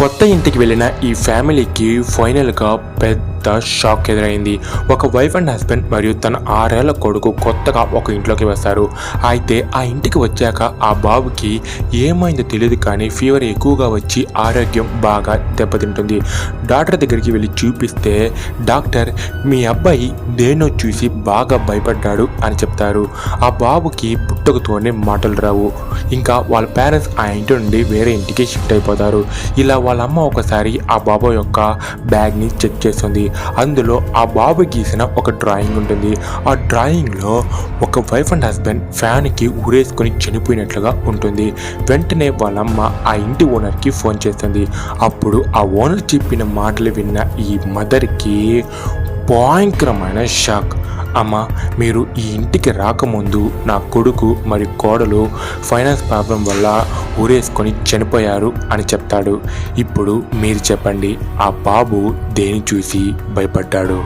కొత్త ఇంటికి వెళ్ళిన ఈ ఫ్యామిలీకి ఫైనల్గా పెద్ద షాక్ ఎదురైంది. ఒక వైఫ్ అండ్ హస్బెండ్ మరియు తన 6 ఏళ్ల కొడుకు కొత్తగా ఒక ఇంట్లోకి వస్తారు. అయితే ఆ ఇంటికి వచ్చాక ఆ బాబుకి ఏమైందో తెలియదు, కానీ ఫీవర్ ఎక్కువగా వచ్చి ఆరోగ్యం బాగా దెబ్బతింటుంది. డాక్టర్ దగ్గరికి వెళ్ళి చూపిస్తే డాక్టర్ మీ అబ్బాయి దేన్నో చూసి బాగా భయపడ్డాడు అని చెప్తారు. ఆ బాబుకి పుట్టుకతోనే మాటలు రావు. ఇంకా వాళ్ళ పేరెంట్స్ ఆ ఇంటి నుండి వేరే ఇంటికి షిఫ్ట్ అయిపోతారు. ఇలా వాళ్ళ అమ్మ ఒకసారి ఆ బాబు యొక్క బ్యాగ్ని చెక్ చేస్తుంది. అందులో ఆ బాబు గీసిన ఒక డ్రాయింగ్ ఉంటుంది. ఆ డ్రాయింగ్లో ఒక వైఫ్ అండ్ హస్బెండ్ ఫ్యాన్కి ఊరేసుకొని చనిపోయినట్లుగా ఉంటుంది. వెంటనే వాళ్ళమ్మ ఆ ఇంటి ఓనర్కి ఫోన్ చేస్తుంది. అప్పుడు ఆ ఓనర్ చెప్పిన మాటలు విన్న ఈ మదర్కి భయంకరమైన షాక్. అమ్మ, మీరు ఈ ఇంటికి రాకముందు నా కొడుకు మరి కోడలు ఫైనాన్స్ ప్రాబ్లం వల్ల ఊరేసుకొని చనిపోయారు అని చెప్తాడు. ఇప్పుడు మీరు చెప్పండి, ఆ బాబు దేని చూసి భయపడ్డాడు?